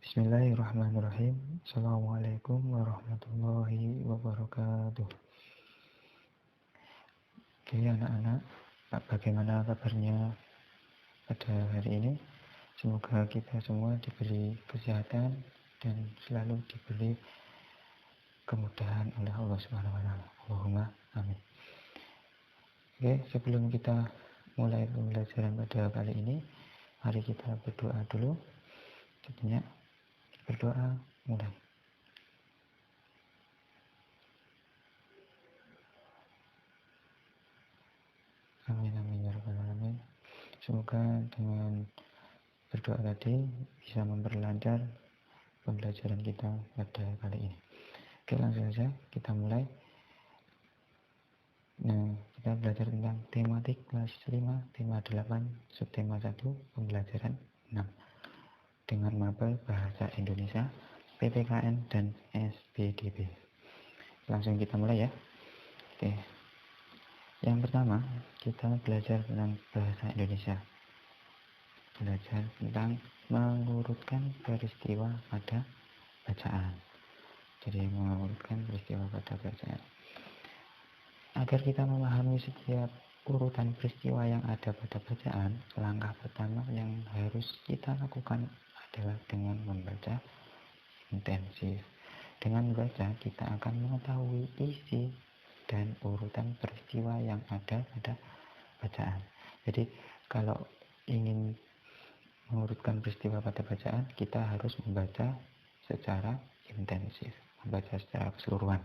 Bismillahirrahmanirrahim. Assalamualaikum warahmatullahi wabarakatuh. Oke anak-anak, bagaimana kabarnya pada hari ini? Semoga kita semua diberi kesehatan dan selalu diberi kemudahan oleh Allah Subhanahu wa taala. Allahumma amin. Oke, sebelum kita mulai pembelajaran pada kali ini, mari kita berdoa dulu. Tentunya berdoa mulai. Amin amin ya rabbal alamin. Semoga dengan berdoa tadi bisa memperlancar pembelajaran kita pada kali ini. Oke, langsung saja kita mulai. Nah, kita belajar tentang tematik kelas 5, tema 8, subtema 1, pembelajaran 6 dengan mapel bahasa Indonesia, PPKN dan SPDB. Langsung kita mulai ya. Oke. Yang pertama, kita belajar tentang bahasa Indonesia. Belajar tentang mengurutkan peristiwa pada bacaan. Jadi mengurutkan peristiwa pada bacaan. Agar kita memahami setiap urutan peristiwa yang ada pada bacaan, langkah pertama yang harus kita lakukan adalah dengan membaca intensif. Dengan membaca, kita akan mengetahui isi dan urutan peristiwa yang ada pada bacaan. Jadi, kalau ingin mengurutkan peristiwa pada bacaan, kita harus membaca secara intensif, membaca secara keseluruhan.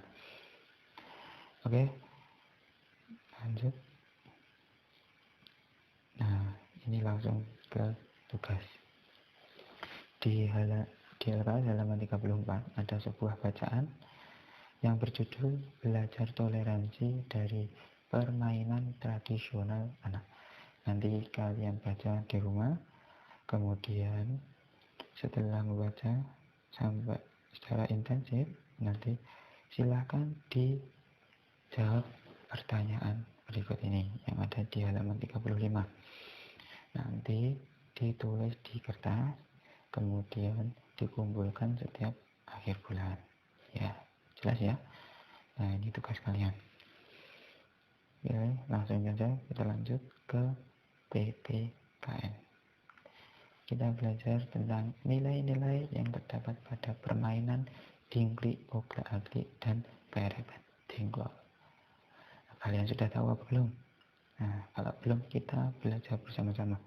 Oke, lanjut. Nah, ini langsung ke tugas. Di halaman 34 ada sebuah bacaan yang berjudul Belajar Toleransi dari Permainan Tradisional Anak. Nanti kalian baca di rumah, kemudian setelah membaca sampai secara intensif, nanti silakan dijawab pertanyaan berikut ini yang ada di halaman 35. Nanti ditulis di kertas, kemudian dikumpulkan setiap akhir bulan. Ya, jelas ya? Nah, ini tugas kalian. Oke, langsung saja kita lanjut ke PPKN. Kita belajar tentang nilai-nilai yang terdapat pada permainan dingklik, oglak-aglik, dan perepet jengkol. Kalian sudah tahu apa belum? Nah, kalau belum, kita belajar bersama-sama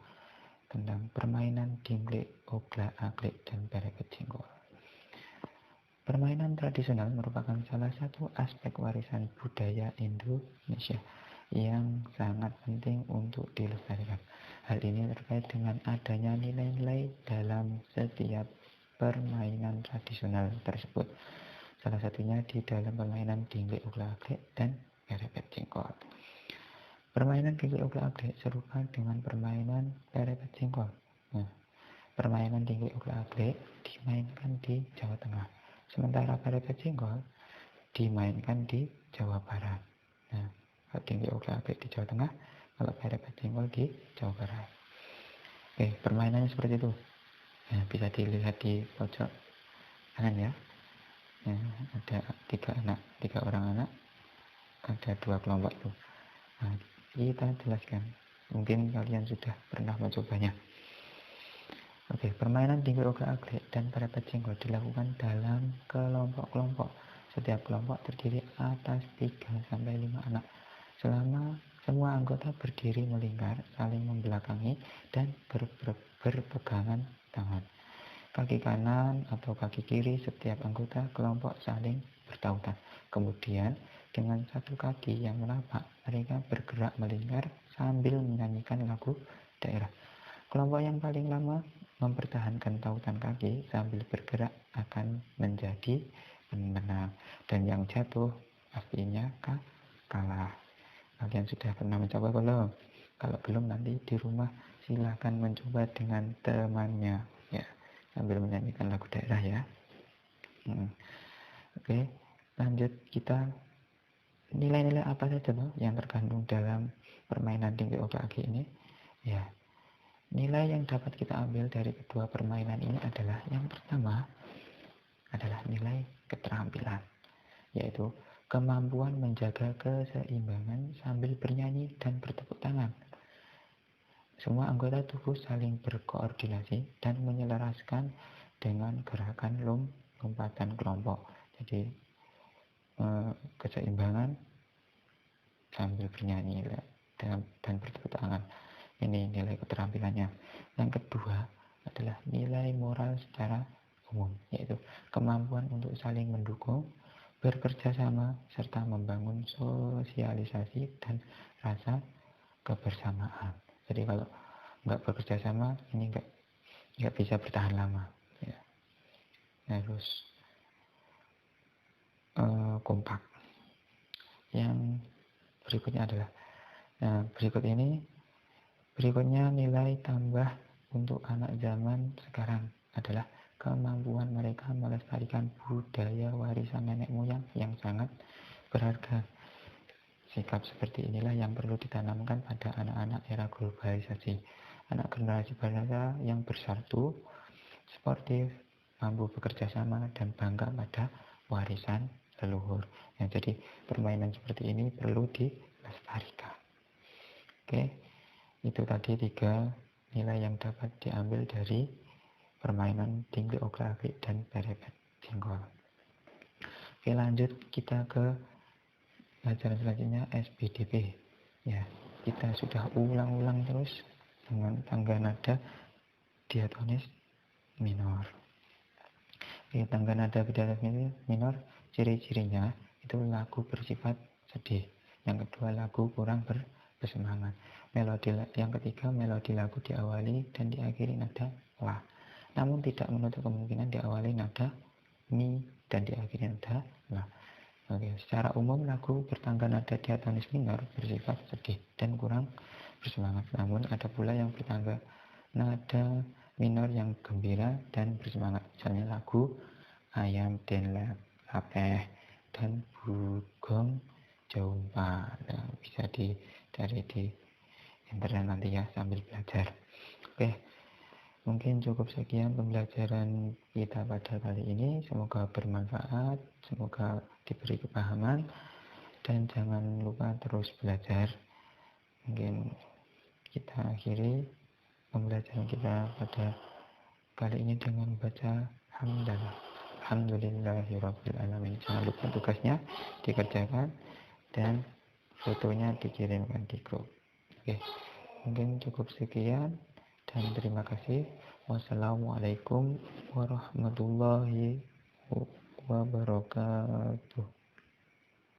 tentang permainan dingklik, oglak-aglik, dan perepet jengkol. Permainan tradisional merupakan salah satu aspek warisan budaya Indonesia yang sangat penting untuk dilestarikan. Hal ini terkait dengan adanya nilai-nilai dalam setiap permainan tradisional tersebut. Salah satunya di dalam permainan dingklik, oglak-aglik, dan perepet jengkol. Permainan dingklik, oglak-aglik serupa dengan permainan perepet jengkol. Nah, permainan dingklik, oglak-aglik dimainkan di Jawa Tengah, sementara perepet jengkol dimainkan di Jawa Barat. Nah, kalau dingklik, oglak-aglik di Jawa Tengah, kalau perepet jengkol di Jawa Barat. Oke, permainannya seperti itu. Nah, bisa dilihat di pojok kanan ya. Nah, ada 3 orang anak, ada 2 kelompok itu. Nah, kita jelaskan. Mungkin kalian sudah pernah mencobanya. Oke, permainan dingklik, oglak-aglik, dan perepet jengkol dilakukan dalam kelompok-kelompok. Setiap kelompok terdiri atas 3-5 anak. Selama semua anggota berdiri melingkar, saling membelakangi, dan berpegangan tangan. Kaki kanan atau kaki kiri setiap anggota kelompok saling bertautan. Kemudian dengan satu kaki yang menapak, mereka bergerak melingkar sambil menyanyikan lagu daerah. Kelompok yang paling lama mempertahankan tautan kaki sambil bergerak akan menjadi pemenang, dan yang jatuh pastinya kalah. Kalian sudah pernah mencoba belum? Kalau belum, nanti di rumah silakan mencoba dengan temannya ya, sambil menyanyikan lagu daerah ya. Oke, lanjut. Kita nilai-nilai apa saja loh yang terkandung dalam permainan dingklik, oglak-aglik ini? Ya, nilai yang dapat kita ambil dari kedua permainan ini adalah yang pertama, keterampilan, yaitu kemampuan menjaga keseimbangan sambil bernyanyi dan bertepuk tangan. Semua anggota tubuh saling berkoordinasi dan menyelaraskan dengan gerakan lompatan kelompok. Jadi keseimbangan sambil bernyanyi dan bertepuk tangan. Ini nilai keterampilannya. Yang kedua adalah nilai moral secara umum, yaitu kemampuan untuk saling mendukung, bekerja sama, serta membangun sosialisasi dan rasa kebersamaan. Jadi kalau nggak bekerja sama, ini nggak bisa bertahan lama. Ya. Harus kompak. Yang berikutnya adalah berikutnya nilai tambah untuk anak zaman sekarang adalah kemampuan mereka melestarikan budaya warisan nenek moyang yang sangat berharga. Sikap seperti inilah yang perlu ditanamkan pada anak-anak era globalisasi. Anak generasi bangsa yang bersatu, sportif, mampu bekerja sama, dan bangga pada warisan leluhur. Jadi permainan seperti ini perlu dilestarikan. Oke, itu tadi 3 nilai yang dapat diambil dari permainan dingli oklaglik dan perepet jengkol. Oke, lanjut kita ke pelajaran selanjutnya, SBDP. Ya, kita sudah ulang-ulang terus dengan tangga nada diatonis minor. Oke, tangga nada diatonis minor, ciri-cirinya itu lagu bersifat sedih. Yang kedua, lagu kurang bersemangat. Yang ketiga, melodi lagu diawali dan diakhiri nada la. Namun tidak menutup kemungkinan diawali nada mi dan diakhiri nada la. Oke, secara umum lagu bertangga nada diatonis minor bersifat sedih dan kurang bersemangat. Namun ada pula yang bertangga nada minor yang gembira dan bersemangat. Misalnya lagu Ayam Den Lapeh dan Bugong Jompa. Nah, bisa dicari di internet nanti ya sambil belajar. Oke, mungkin cukup sekian pembelajaran kita pada kali ini. Semoga bermanfaat, semoga diberi kepahaman, dan jangan lupa terus belajar. Mungkin kita akhiri pembelajaran kita pada kali ini dengan baca hamdalah. Alhamdulillahirrabbilalamin. Jangan lupa tugasnya dikerjakan dan fotonya dikirimkan di grup. Oke, mungkin cukup sekian dan terima kasih. Wassalamualaikum warahmatullahi wabarakatuh.